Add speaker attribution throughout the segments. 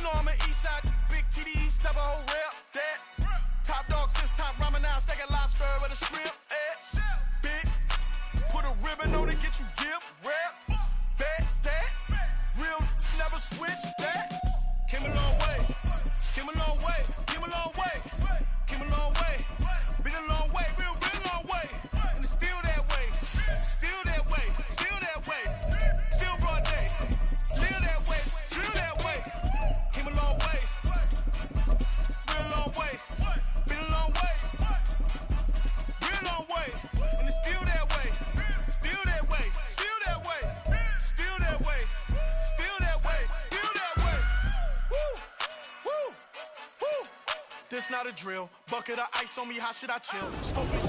Speaker 1: You know I'm an east side, big TDs, type of whole rep. That top dog since top ramen now, stacking lobster with a shrimp. Big, put a ribbon on it, get you give, rep. Bet that, real never switch that. Came a long way, came a long way, came a long way, came a long way. Been a long way, real long way. And it's still that way, still that way, still that way. Still broad day, still that way, still that way. Came a long way, real long way. Been a long way, real long way. And it's still that way, still that way, still that way, still that way, still that way, still that way. Woo, woo, woo. This not a drill. Bucket of ice on me, how should I chill?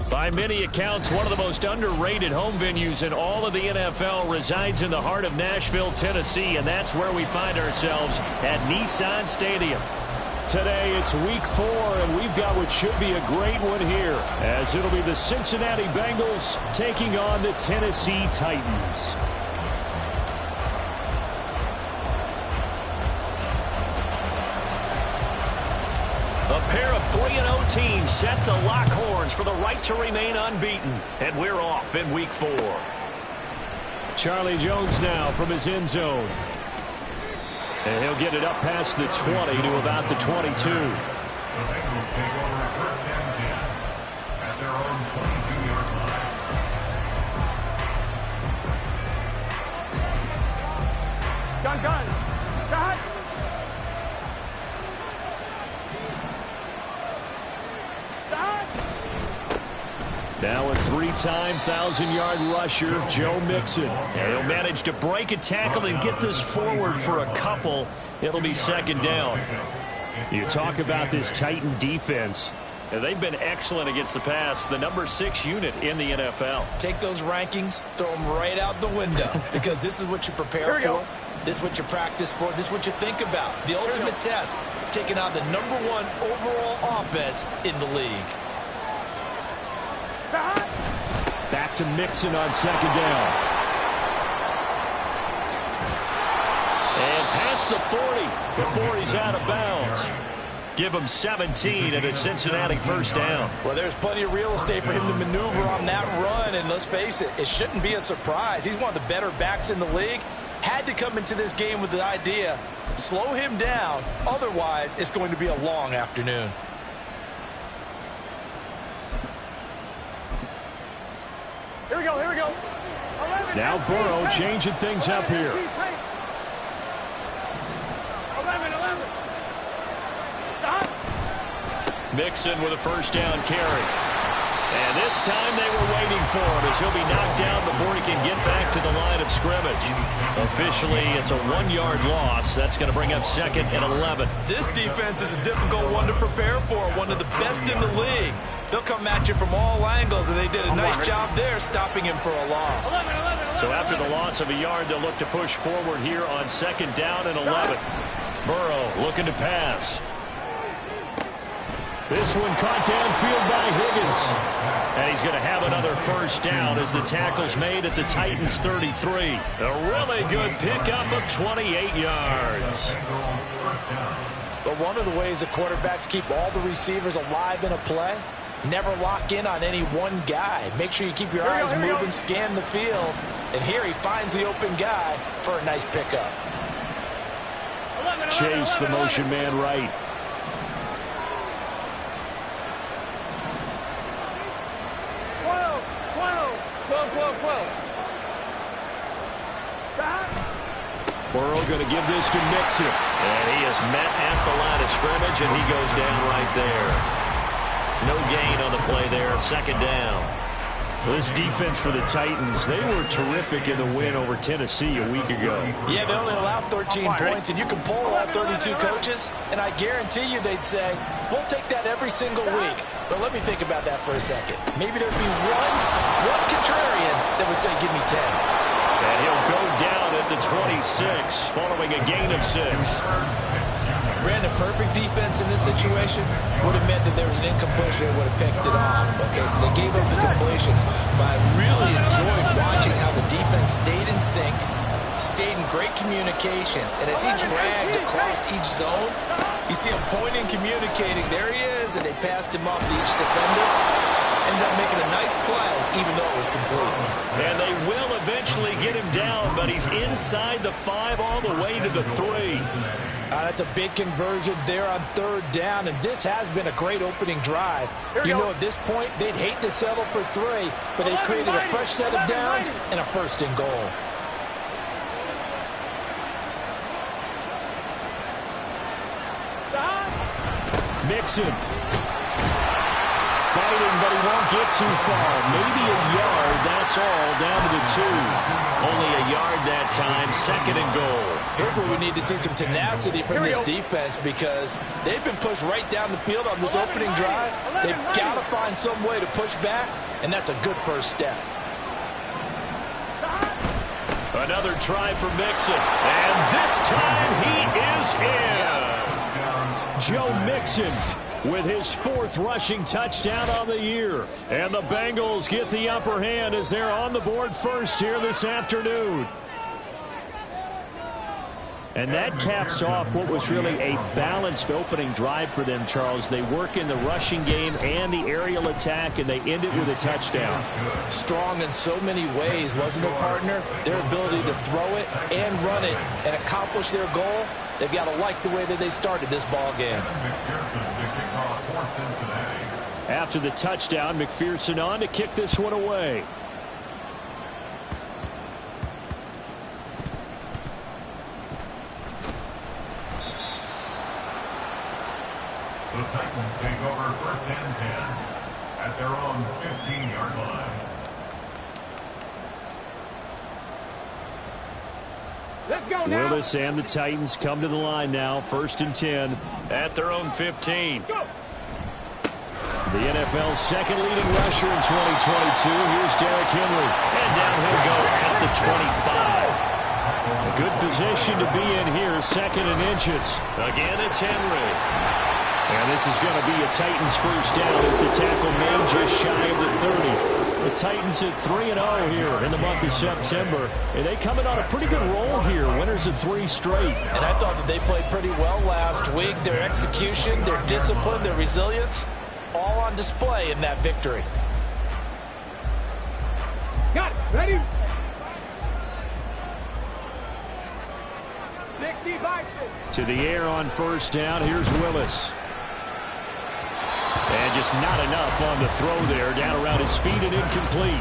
Speaker 2: By many accounts, one of the most underrated home venues in all of the NFL resides in the heart of Nashville, Tennessee, and that's where we find ourselves at Nissan Stadium. Today, it's week 4, and we've got what should be a great one here, as it'll be the Cincinnati Bengals taking on the Tennessee Titans. A pair of 3-0 teams set to lock horns for the right to remain unbeaten. And we're off in week 4. Charlie Jones now from his end zone. And he'll get it up past the 20 to about the 22.
Speaker 3: The Bengals take over first and 10 at their own 22-yard line.
Speaker 4: Gun. Cut.
Speaker 2: Now a 3-time 1,000-yard rusher, Joe Mixon. And he'll manage to break a tackle and get this forward for a couple. It'll be second down. You talk about this Titan defense. They've been excellent against the pass, the number 6 unit in the NFL.
Speaker 5: Take those rankings, throw them right out the window, because this is what you prepare for. This is what you practice for. This is what you think about. The ultimate test, taking out the number 1 overall offense in the league.
Speaker 2: Back to Mixon on second down. And past the 40 before he's out of bounds. Give him 17 and a Cincinnati first down.
Speaker 5: Well, there's plenty of real estate for him to maneuver on that run, and let's face it, it shouldn't be a surprise. He's one of the better backs in the league. Had to come into this game with the idea, slow him down, otherwise it's going to be a long afternoon.
Speaker 4: Here we go. 11,
Speaker 2: now Burrow changing things up here.
Speaker 4: 11. Stop.
Speaker 2: Mixon with a first down carry. And this time they were waiting for him as he'll be knocked down before he can get back to the line of scrimmage. Officially, it's a 1-yard loss. That's going to bring up second and 11.
Speaker 5: This defense is a difficult one to prepare for, one of the best in the league. They'll come at you from all angles, and they did a nice job there stopping him for a loss.
Speaker 4: 11.
Speaker 2: So after the loss of a yard, they'll look to push forward here on second down and 11. Burrow looking to pass. This one caught downfield by Higgins. And he's going to have another first down as the tackle's made at the Titans' 33. A really good pickup of 28 yards.
Speaker 5: But one of the ways the quarterbacks keep all the receivers alive in a play, never lock in on any one guy. Make sure you keep your eyes moving, scan the field. And here he finds the open guy for a nice pickup.
Speaker 2: Chase the motion man right. Burrow going to give this to Mixon. And he is met at the line of scrimmage, and he goes down right there. No gain on the play there, second down. This defense for the Titans, they were terrific in the win over Tennessee a week ago.
Speaker 5: Yeah, they only allowed 13 points, and you can poll all 32 coaches, and I guarantee you they'd say, we'll take that every single week. But let me think about that for a second. Maybe there'd be one contrarian that would say, give me 10.
Speaker 2: And he'll go down at the 26, following a gain of 6.
Speaker 5: Ran a perfect defense in this situation would have meant that there was an incompletion and would have picked it off. Okay, so they gave up the completion. But I really enjoyed watching how the defense stayed in sync, stayed in great communication. And as he dragged across each zone, you see him pointing, communicating. There he is, and they passed him off to each defender. Ended up making a nice play, even though it was complete.
Speaker 2: And they will eventually get him down, but he's inside the 5 all the way to the 3.
Speaker 5: That's a big conversion there on 3rd down, and this has been a great opening drive. You know, at this point, they'd hate to settle for 3, but they created a fresh set of downs and a 1st and goal.
Speaker 2: Mixon. Fighting, but he won't get too far. Maybe a yard, that's all, down to the 2. Only a yard that time, 2nd and goal.
Speaker 5: Here's where we need to see some tenacity from this defense, because they've been pushed right down the field on this opening drive. They've got to find some way to push back, and that's a good first step.
Speaker 2: Another try for Mixon, and this time he is in.
Speaker 5: Yes.
Speaker 2: Joe Mixon with his 4th rushing touchdown on the year. And the Bengals get the upper hand as they're on the board first here this afternoon. And that caps off what was really a balanced opening drive for them, Charles. They work in the rushing game and the aerial attack, and they end it with a touchdown.
Speaker 5: Strong in so many ways, wasn't it, partner? Their ability to throw it and run it and accomplish their goal. They've got to like the way that they started this ball game.
Speaker 2: After the touchdown, McPherson on to kick this one away.
Speaker 3: The Titans take over 1st and 10 at their own 15-yard line.
Speaker 4: Let's go now.
Speaker 2: Willis and the Titans come to the line now. 1st and 10 at their own 15.
Speaker 4: Go.
Speaker 2: The NFL's 2nd leading rusher in 2022. Here's Derrick Henry. And down he'll go at the 25. A good position to be in here. 2nd and inches. Again, it's Henry. And this is going to be a Titans first down as the tackle made just shy of the 30. The Titans at 3-0 here in the month of September. And they come in on a pretty good roll here. Winners of 3 straight.
Speaker 5: And I thought that they played pretty well last week. Their execution, their discipline, their resilience, all on display in that victory.
Speaker 4: Got it. Ready? 65.
Speaker 2: To the air on 1st down. Here's Willis. And just not enough on the throw there. Down around his feet and incomplete.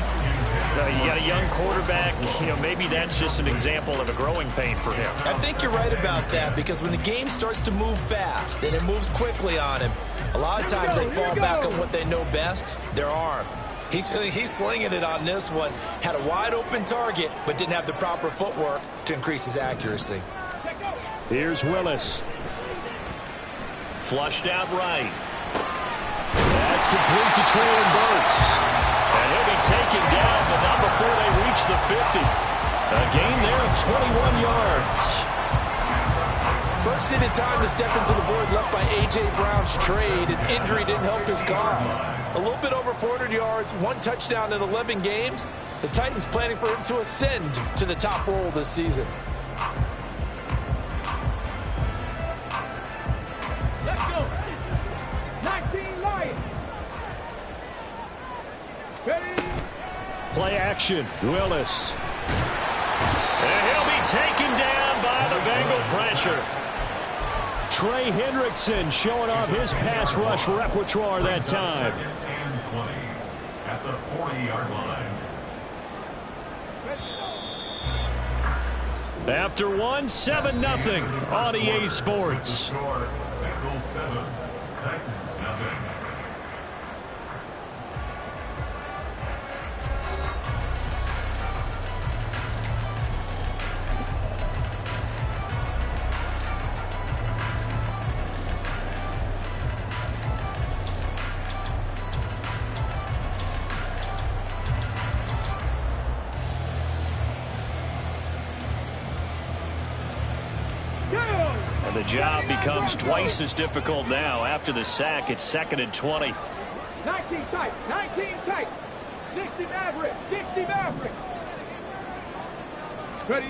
Speaker 2: You got a young quarterback. You know, maybe that's just an example of a growing pain for him.
Speaker 5: I think you're right about that, because when the game starts to move fast and it moves quickly on him, a lot of times they fall back on what they know best, their arm. He's slinging it on this one. Had a wide open target, but didn't have the proper footwork to increase his accuracy.
Speaker 2: Here's Willis. Flushed out right. That's complete to Traylon Burks. And he'll be taken down, but not before they reach the 50. A gain there of 21 yards.
Speaker 5: Burks needed time to step into the void left by A.J. Brown's trade, and injury didn't help his cause. A little bit over 400 yards, 1 touchdown in 11 games. The Titans planning for him to ascend to the top role this season.
Speaker 4: Let's go. 19 Lions. Ready?
Speaker 2: Play action. Willis. And he'll be taken down by the Bengal pressure. Trey Hendrickson showing off his pass rush repertoire that time.
Speaker 3: And 20 at the 40-yard line.
Speaker 2: After 7-0 on EA Sports.
Speaker 3: Score, Bengals 7, Titans nothing.
Speaker 2: And the job becomes twice as difficult now. After the sack, it's 2nd and 20.
Speaker 4: 19 tight. 19 tight. 60 Mavericks. 60 Mavericks. Ready?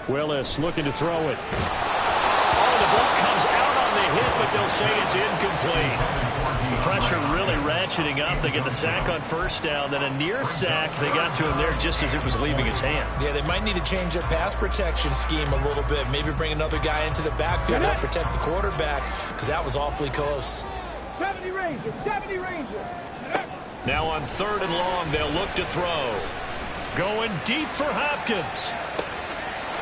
Speaker 2: Willis looking to throw it. Oh, the ball comes out on the hit, but they'll say it's incomplete. Pressure really ratcheting up. They get the sack on first down. Then a near sack. They got to him there just as it was leaving his hand.
Speaker 5: Yeah, they might need to change their pass protection scheme a little bit. Maybe bring another guy into the backfield to help protect the quarterback, because that was awfully close.
Speaker 4: 70 Rangers, 70 Rangers.
Speaker 2: Now on 3rd and long, they'll look to throw. Going deep for Hopkins.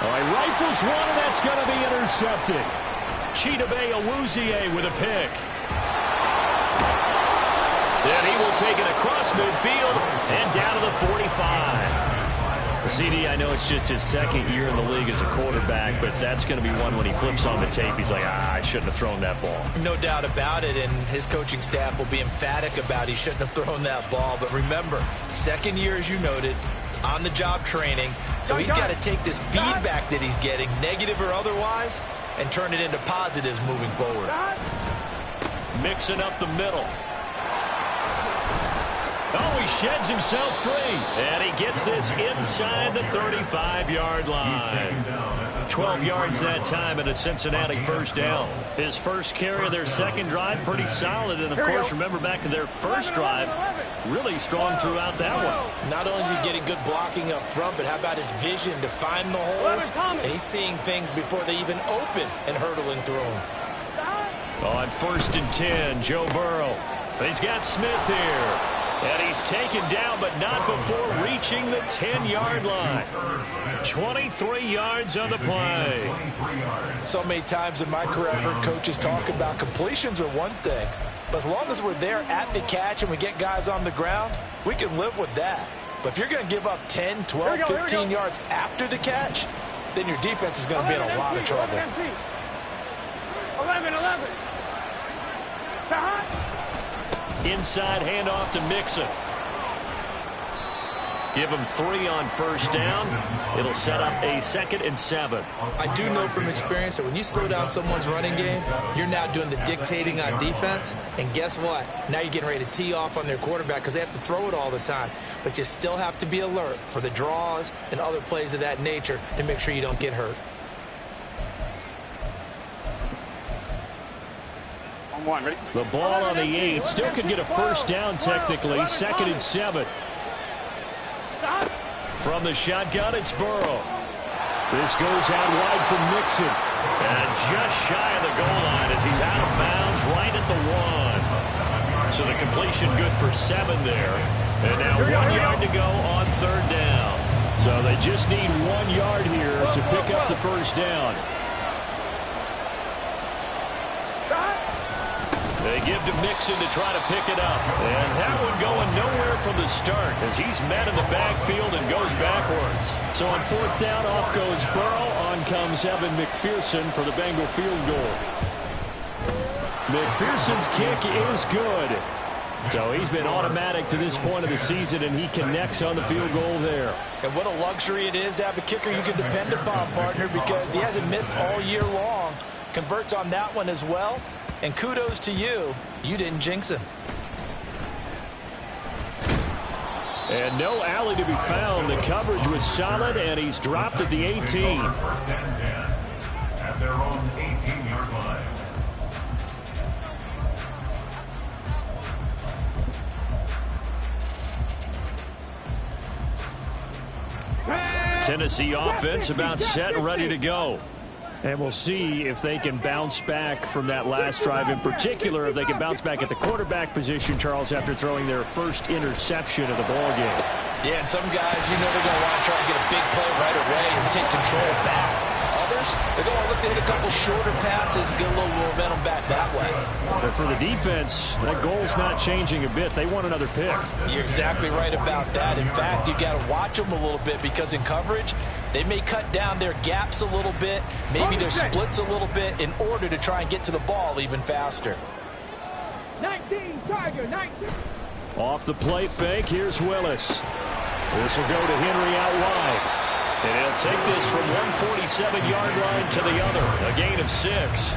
Speaker 2: All right, rifles one, and that's going to be intercepted. Chidobe Awuzie with a pick. Then he will take it across midfield and down to the 45. CD, I know it's just his 2nd year in the league as a quarterback, but that's going to be one when he flips on the tape. He's like, I shouldn't have thrown that ball.
Speaker 5: No doubt about it, and his coaching staff will be emphatic about he shouldn't have thrown that ball. But remember, 2nd year, as you noted, on-the-job training, so he's got to take this feedback that he's getting, negative or otherwise, and turn it into positives moving forward.
Speaker 2: Mixing up the middle. Oh, he sheds himself free. And he gets this inside the 35-yard line. 12 yards that time and a Cincinnati first down. His first carry of their 2nd drive, pretty solid. And, of course, remember back to their first drive, really strong throughout that one.
Speaker 5: Not only is he getting good blocking up front, but how about his vision to find the holes? And he's seeing things before they even open and hurdling through them.
Speaker 2: On 1st and 10, Joe Burrow. He's got Smith here. And he's taken down, but not before reaching the 10-yard line. 23 yards on the play.
Speaker 5: So many times in my career, I've heard coaches talk about completions are one thing, but as long as we're there at the catch and we get guys on the ground, we can live with that. But if you're going to give up 10, 12, 15 yards after the catch, then your defense is going to be in a lot of trouble.
Speaker 4: 11.
Speaker 2: Inside handoff to Mixon. Give him 3 on first down. It'll set up a 2nd and 7.
Speaker 5: I do know from experience that when you slow down someone's running game, you're now doing the dictating on defense. And guess what? Now you're getting ready to tee off on their quarterback because they have to throw it all the time. But you still have to be alert for the draws and other plays of that nature to make sure you don't get hurt.
Speaker 2: The ball on the 8. Still could get a first down technically. 2nd and 7. From the shotgun, it's Burrow. This goes out wide from Mixon. And just shy of the goal line as he's out of bounds right at the 1. So the completion good for 7 there. And now 1 yard to go on 3rd down. So they just need 1 yard here to pick up the first down. They give to Mixon to try to pick it up. And that one going nowhere from the start as he's met in the backfield and goes backwards. So on 4th down, off goes Burrow. On comes Evan McPherson for the Bengal field goal. McPherson's kick is good. So he's been automatic to this point of the season, and he connects on the field goal there.
Speaker 5: And what a luxury it is to have a kicker you can depend upon, partner, because he hasn't missed all year long. Converts on that one as well. And kudos to you. You didn't jinx him.
Speaker 2: And no alley to be found. The coverage was solid, and he's dropped at the 18.
Speaker 3: First and 10 at their own 18-yard line.
Speaker 2: Tennessee offense about set and ready to go. And we'll see if they can bounce back from that last drive. In particular, if they can bounce back at the quarterback position, Charles, after throwing their first interception of the ballgame.
Speaker 5: Yeah, and some guys, you know they're going to want to try to get a big play right away and take control back. Others, they're going to look to hit a couple shorter passes and get a little momentum back that way.
Speaker 2: But for the defense, that goal's not changing a bit. They want another pick.
Speaker 5: You're exactly right about that. In fact, you've got to watch them a little bit because in coverage, they may cut down their gaps a little bit, maybe their splits a little bit in order to try and get to the ball even faster.
Speaker 4: 19, Tiger, 19.
Speaker 2: Off the play fake, here's Willis. This will go to Henry out wide. And he'll take this from 147-yard line to the other. A gain of 6.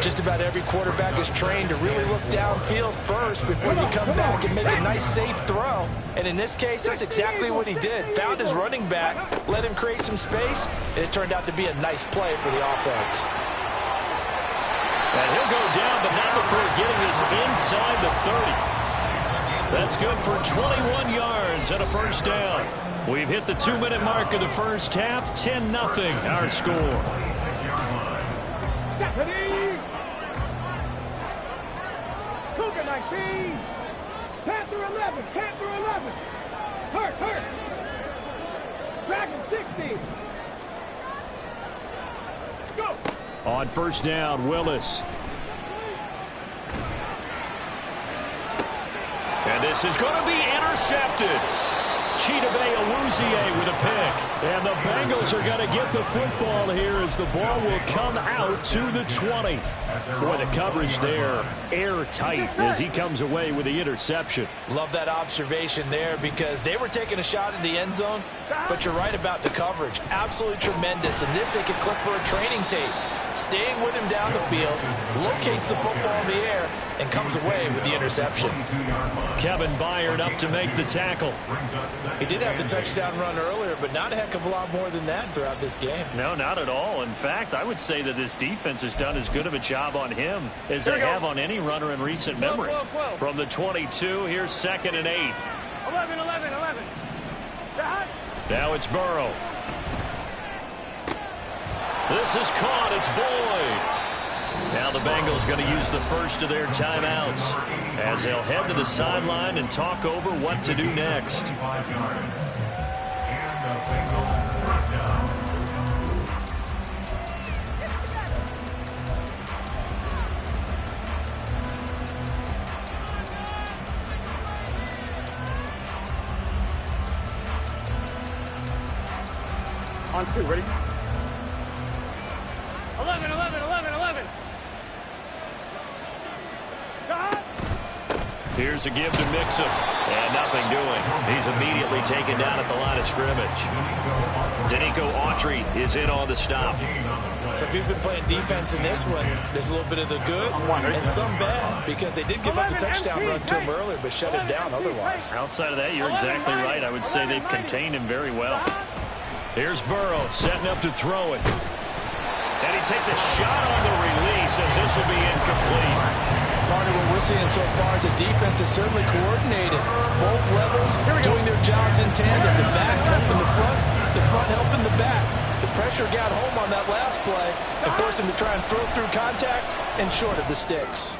Speaker 5: Just about every quarterback is trained to really look downfield first before you come back and make a nice, safe throw. And in this case, that's exactly what he did. Found his running back, let him create some space, and it turned out to be a nice play for the offense.
Speaker 2: And he'll go down, but not before getting this inside the 30. That's good for 21 yards and a first down. We've hit the 2-minute mark of the first half. 10-0 our score.
Speaker 4: Cougar 19. Panther 11. Panther 11. Hurt. Dragon 60. Go.
Speaker 2: On first down, Willis. And this is going to be intercepted. Chidobe Awuzie with a pick. And the Bengals are going to get the football here as the ball will come out to the 20. Boy, the coverage there airtight as he comes away with the interception.
Speaker 5: Love that observation there because they were taking a shot at the end zone, but you're right about the coverage. Absolutely tremendous. And this they could clip for a training tape. Staying with him down the field, locates the football in the air, and comes away with the interception.
Speaker 2: Kevin Byard up to make the tackle.
Speaker 5: He did have the touchdown run earlier, but not a heck of a lot more than that throughout this game.
Speaker 2: No, not at all. In fact, I would say that this defense has done as good of a job on him as they have on any runner in recent memory.
Speaker 4: 12.
Speaker 2: From the 22, here's 2nd and 8.
Speaker 4: 11.
Speaker 2: Now it's Burrow. This is caught. It's Boyd. Now the Bengals going to use the first of their timeouts as they'll head to the sideline and talk over what to do next.
Speaker 4: On 2, ready? 11.
Speaker 2: Here's a give to Mixon. And nothing doing. He's immediately taken down at the line of scrimmage. Danico Autry is in on the stop.
Speaker 5: So if you've been playing defense in this one, there's a little bit of the good and some bad because they did give up the touchdown run to him earlier but shut it down otherwise.
Speaker 2: Outside of that, you're exactly right. I would say they've contained him very well. Here's Burrow setting up to throw it. And he takes a shot on the release as this will be incomplete.
Speaker 5: Part of what we're seeing so far is the defense is certainly coordinated. Both levels doing their jobs in tandem. The back helping the front helping the back. The pressure got home on that last play and forced him to try and throw through contact and short of the sticks.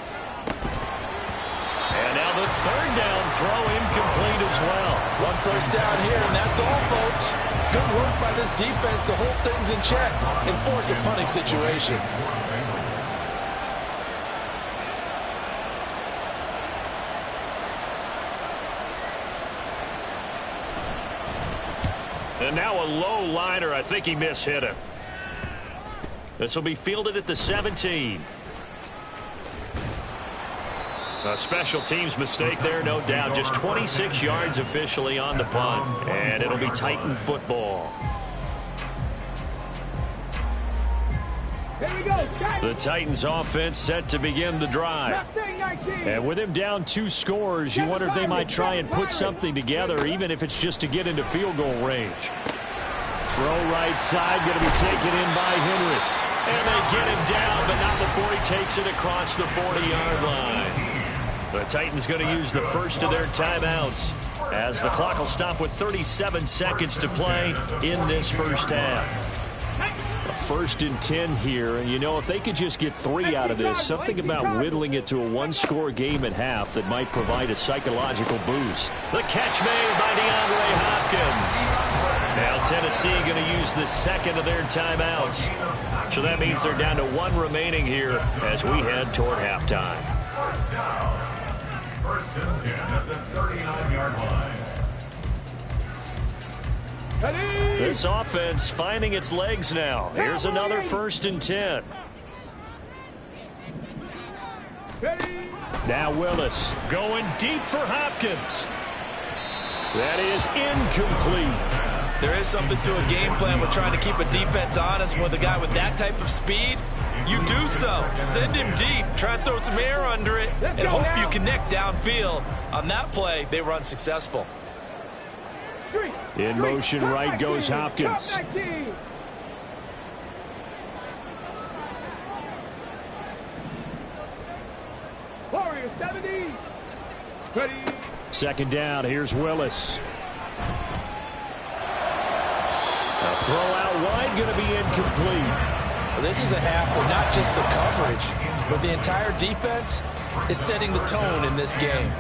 Speaker 2: And now the 3rd down throw incomplete as well.
Speaker 5: One first down here, and that's all, folks. Good work by this defense to hold things in check and force a punting situation.
Speaker 2: And now a low liner. I think he mishit him. This will be fielded at the 17. A special teams mistake there, no doubt. Just 26 yards officially on the punt. And it'll be Titan football.
Speaker 4: Here we go.
Speaker 2: The Titans offense set to begin the drive. And with him down 2 scores, you wonder if they might try and put something together, even if it's just to get into field goal range. Throw right side, going to be taken in by Henry. And they get him down, but not before he takes it across the 40-yard line. The Titans going to use the first of their timeouts as the clock will stop with 37 seconds to play in this first half. A 1st and 10 here, and you know, if they could just get 3 out of this, something about whittling it to a 1-score game at half that might provide a psychological boost. The catch made by DeAndre Hopkins. Now Tennessee going to use the 2nd of their timeouts. So that means they're down to 1 remaining here as we head toward halftime.
Speaker 3: First down. 1st and 10 at the 39-yard line.
Speaker 2: This offense finding its legs now. Here's another 1st and 10. Now Willis going deep for Hopkins. That is incomplete.
Speaker 5: There is something to a game plan with trying to keep a defense honest. With a guy with that type of speed, you do so. Send him deep. Try and throw some air under it and hope you connect downfield. On that play, they were unsuccessful.
Speaker 2: In motion, right goes Hopkins.
Speaker 4: Warriors 70. Ready.
Speaker 2: Second down, here's Willis. A throw out wide, going to be incomplete.
Speaker 5: Well, this is a half where not just the coverage, but the entire defense is setting the tone in this game.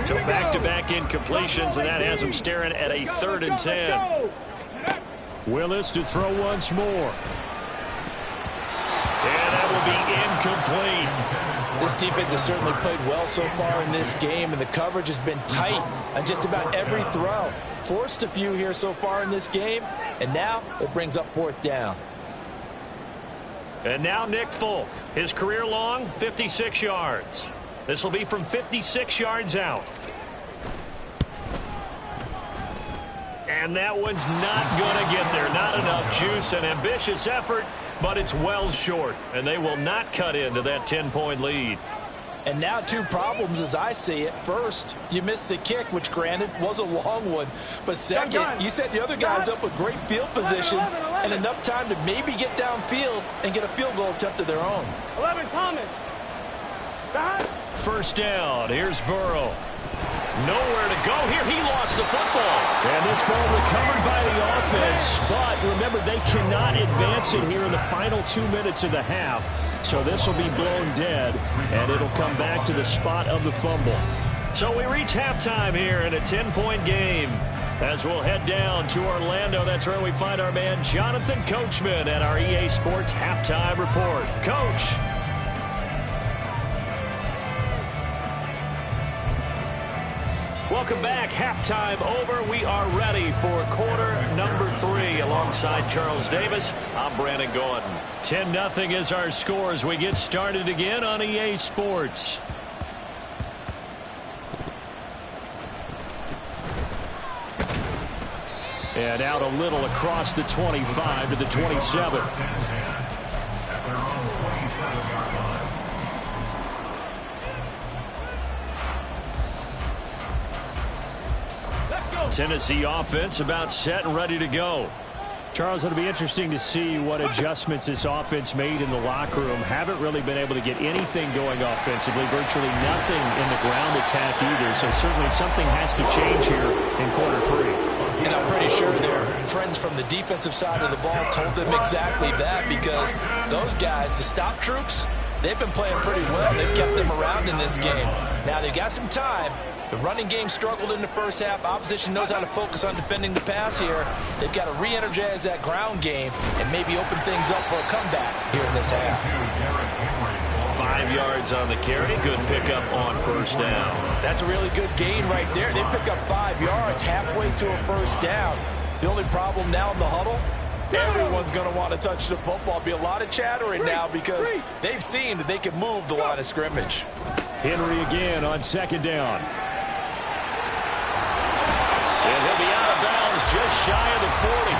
Speaker 2: So back-to-back incompletions, and that has him staring at a 3rd and 10. Willis to throw once more. And that will be incomplete.
Speaker 5: This defense has certainly played well so far in this game, and the coverage has been tight on just about every throw. Forced a few here so far in this game, and now it brings up 4th down.
Speaker 2: And now Nick Folk. His career long, 56 yards. This will be from 56 yards out. And that one's not going to get there. Not enough juice. An ambitious effort, but it's well short. And they will not cut into that 10-point lead.
Speaker 5: And now 2 problems as I see it. First, you missed the kick, which granted was a long one. But second, you set the other guys up with great field position and enough time to maybe get downfield and get a field goal attempt of their own.
Speaker 4: 11, Thomas.
Speaker 2: First down. Here's Burrow. Nowhere to go here. He lost the football. And this ball recovered by the offense. But remember, they cannot advance it here in the final 2 minutes of the half. So this will be blown dead, and it'll come back to the spot of the fumble. So we reach halftime here in a 10-point game. As we'll head down to Orlando, that's where we find our man Jonathan Coachman at our EA Sports Halftime Report. Coach. Welcome back. Halftime over. We are ready for quarter number 3. Alongside Charles Davis, I'm Brandon Gordon. 10-0 is our score as we get started again on EA Sports. And out a little across the 25 to the 27.
Speaker 3: At their own 27-yard line.
Speaker 2: Tennessee offense about set and ready to go. Charles, it'll be interesting to see what adjustments this offense made in the locker room. Haven't really been able to get anything going offensively. Virtually nothing in the ground attack either. So certainly something has to change here in quarter 3.
Speaker 5: And I'm pretty sure their friends from the defensive side of the ball told them exactly that, because those guys, the stop troops, they've been playing pretty well. They've kept them around in this game. Now they've got some time. The running game struggled in the first half. Opposition knows how to focus on defending the pass here. They've got to re-energize that ground game and maybe open things up for a comeback here in this half.
Speaker 2: 5 yards on the carry. Good pickup on first down.
Speaker 5: That's a really good gain right there. They pick up 5 yards halfway to a first down. The only problem now in the huddle, everyone's going to want to touch the football. Be a lot of chattering now because they've seen that they can move the line of scrimmage.
Speaker 2: Henry again on second down. And he'll be out of bounds just shy of the 40.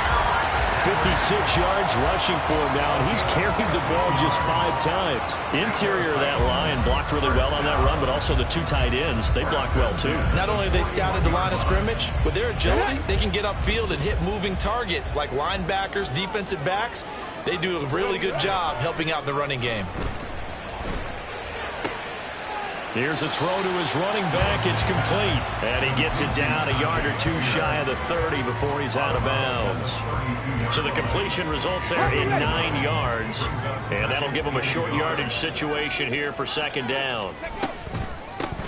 Speaker 2: 56 yards rushing for him now, and he's carried the ball just 5 times. Interior of that line blocked really well on that run, but also the 2 tight ends, they blocked well too.
Speaker 5: Not only have they scouted the line of scrimmage, with their agility, they can get upfield and hit moving targets like linebackers, defensive backs. They do a really good job helping out the running game.
Speaker 2: Here's a throw to his running back. It's complete. And he gets it down a yard or 2 shy of the 30 before he's out of bounds. So the completion results there in 9 yards. And that'll give him a short yardage situation here for second down.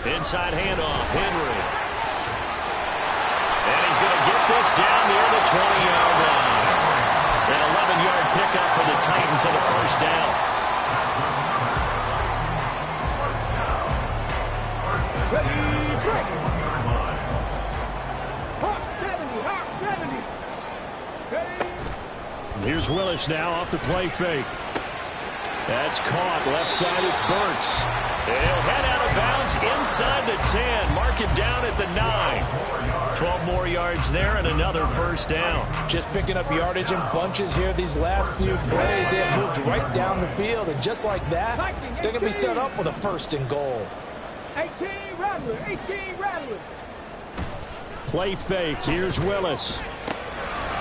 Speaker 2: Inside handoff, Henry. And he's going to get this down near the 20-yard line. An 11-yard pickup for the Titans on the first down. Here's Willis now off the play fake. That's caught. Left side, it's Burks. And he'll head out of bounds It's inside the 10. Mark it down at the 9. 12 more yards there and another first down.
Speaker 5: Just picking up yardage in bunches here these last few plays. They have moved right down the field, and just like that, they're going to be set up with a first and goal.
Speaker 4: 18 Rattler, 18 Rattler.
Speaker 2: Play fake. Here's Willis.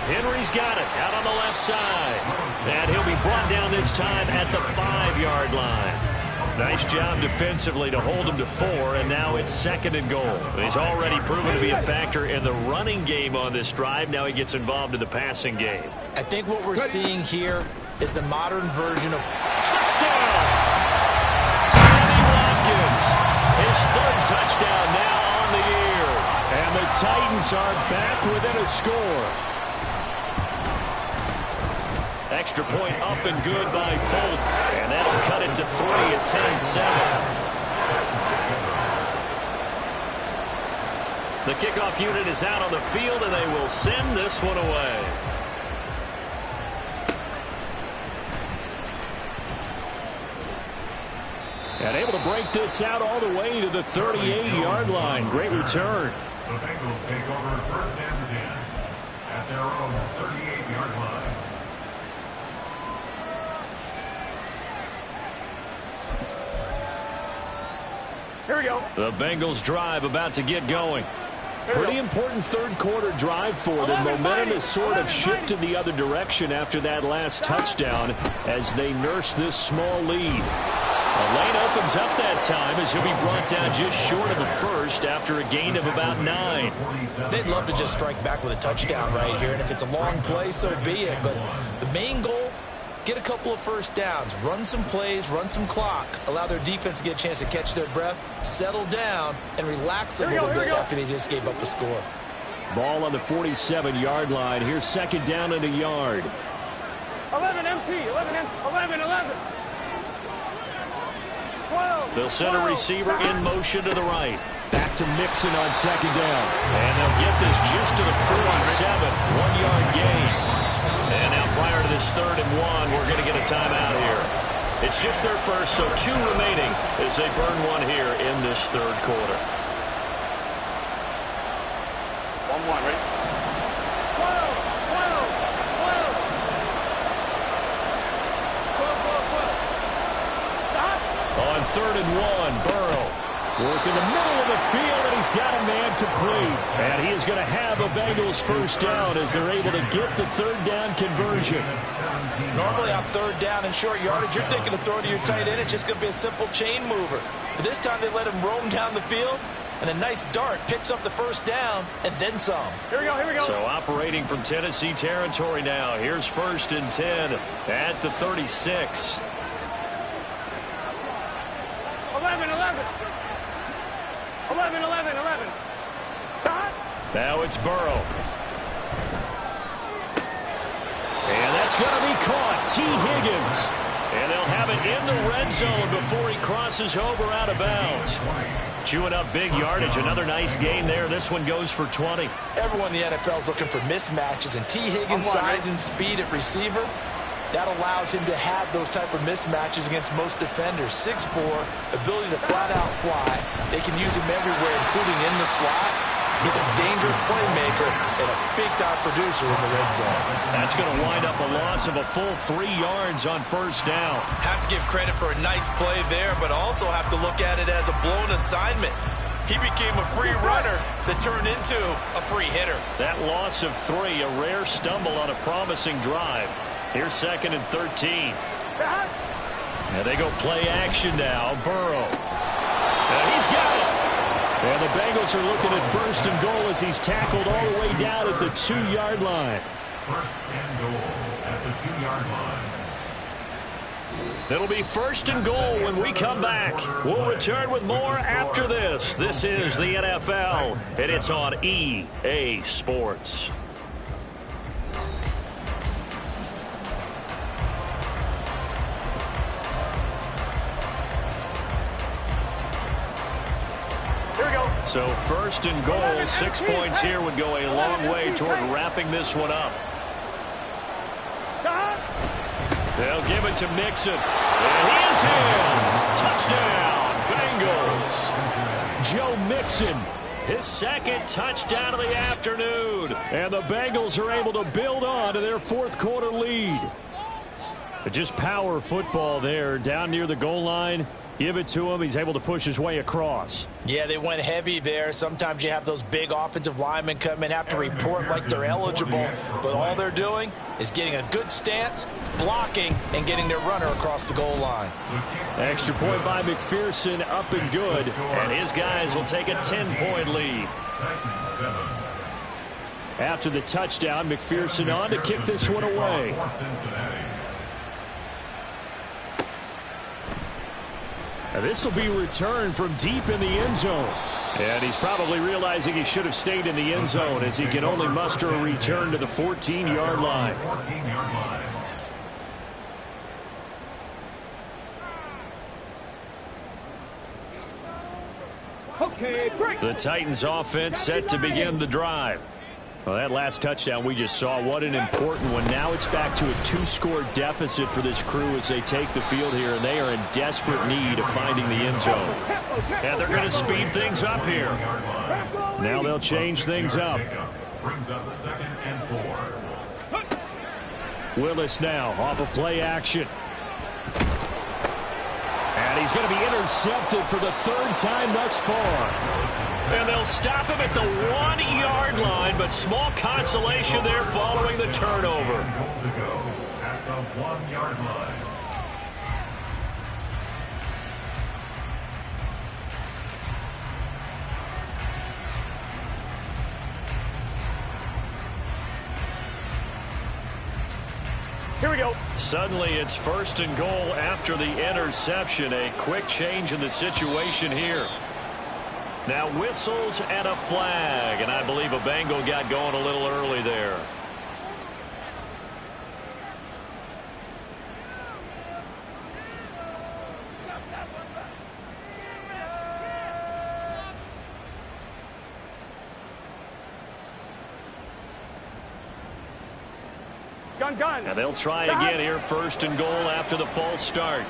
Speaker 2: Henry's got it out on the left side. And he'll be brought down this time at the 5-yard line. Nice job defensively to hold him to 4, and now it's second and goal. He's already proven to be a factor in the running game on this drive. Now he gets involved in the passing game.
Speaker 5: I think what we're seeing here is the modern version of
Speaker 2: touchdown. Sammy Watkins, his third touchdown now on the year. And the Titans are back within a score. Extra point up and good by Folk. And that'll cut it to 3 at 10-7. The kickoff unit is out on the field, and they will send this one away. And able to break this out all the way to the 38-yard line. Great return.
Speaker 3: The Bengals take over first and 10 at their own 38-yard line.
Speaker 4: Here we go.
Speaker 2: The Bengals drive about to get going. Pretty important third quarter drive for them. Momentum has sort of shifted the other direction after that last touchdown as they nurse this small lead. The lane opens up that time as he'll be brought down just short of the first after a gain of about 9.
Speaker 5: They'd love to just strike back with a touchdown right here, and if it's a long play, so be it. But the main goal, get a couple of first downs, run some plays, run some clock, allow their defense to get a chance to catch their breath, settle down, and relax a little bit after they just gave up a score.
Speaker 2: Ball on the 47-yard line. Here's second down and a yard.
Speaker 4: 11 MT, 11. 12,
Speaker 2: They'll send a receiver in motion to the right. Back to Mixon on second down. And they'll get this just to the 47. 1-yard gain. And now prior to this 3rd and 1, we're going to get a timeout here. It's just their first, so 2 remaining as they burn one here in this third quarter.
Speaker 4: 1-1, ready? 12.
Speaker 2: On 3rd and 1, Burrow working the middle of the field, and he's got a man complete. And he is going to have a Bengals first down as they're able to get the 3rd down conversion.
Speaker 5: Normally on 3rd down and short yardage, you're thinking of throwing to your tight end. It's just going to be a simple chain mover. But this time they let him roam down the field, and a nice dart picks up the first down and then some.
Speaker 4: Here we go.
Speaker 2: So operating from Tennessee territory now. Here's 1st and 10 at the 36.
Speaker 4: 11. Stop.
Speaker 2: Now it's Burrow. And that's going to be caught. T. Higgins. And they'll have it in the red zone before he crosses over out of bounds. Chewing up big yardage. Another nice gain there. This one goes for 20.
Speaker 5: Everyone in the NFL is looking for mismatches, and T. Higgins' size and speed at receiver, that allows him to have those type of mismatches against most defenders. 6'4", ability to flat-out fly. They can use him everywhere, including in the slot. He's a dangerous playmaker and a big-time producer in the red zone.
Speaker 2: That's going to wind up a loss of a full 3 yards on first down.
Speaker 6: Have to give credit for a nice play there, but also have to look at it as a blown assignment. He became a free runner that turned into a free hitter.
Speaker 2: That loss of 3, a rare stumble on a promising drive. Here's 2nd and 13. And they go play action now. Burrow. And he's got it. And the Bengals are looking at 1st and goal as he's tackled all the way down at the 2-yard line.
Speaker 3: 1st and goal at the 2-yard line.
Speaker 2: It'll be 1st and goal when we come back. We'll return with more after this. This is the NFL, and it's on EA Sports. So 1st and goal, 6 points here would go a long way toward wrapping this one up. They'll give it to Mixon. And he is in. Touchdown, Bengals. Bengals. Joe Mixon, his second touchdown of the afternoon. And the Bengals are able to build on to their fourth quarter lead. But just power football there down near the goal line. Give it to him. He's able to push his way across.
Speaker 5: Yeah, they went heavy there. Sometimes you have those big offensive linemen come in, have to report like they're eligible. But all they're doing is getting a good stance, blocking, and getting their runner across the goal line.
Speaker 2: Extra point by McPherson, up and good. And his guys will take a 10-point lead. After the touchdown, McPherson on to kick this one away. Now this will be returned from deep in the end zone. And he's probably realizing he should have stayed in the end zone as he can only muster a return to the 14-yard line.
Speaker 4: Okay, break.
Speaker 2: The Titans offense set to begin the drive. Well, that last touchdown we just saw, what an important one. Now it's back to a 2-score deficit for this crew as they take the field here, and they are in desperate need of finding the end zone. And they're going to speed things up here. Now they'll change things up. Willis now off of play action. And he's going to be intercepted for the third time thus far. And they'll stop him at the 1-yard line, but small consolation there following the turnover.
Speaker 3: At the 1-yard line.
Speaker 4: Here we go.
Speaker 2: Suddenly it's 1st and goal after the interception. A quick change in the situation here. Now whistles and a flag, and I believe a Bengal got going a little early there.
Speaker 4: Gun.
Speaker 2: And they'll try again here, 1st and goal after the false start.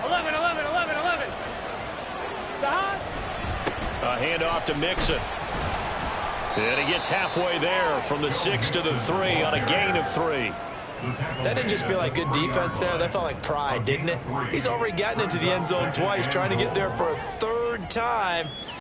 Speaker 4: 11.
Speaker 2: A handoff to Mixon. And he gets halfway there from the 6 to the 3 on a gain of 3.
Speaker 6: That didn't just feel like good defense there. That felt like pride, didn't it? He's already gotten into the end zone twice, trying to get there for a third time.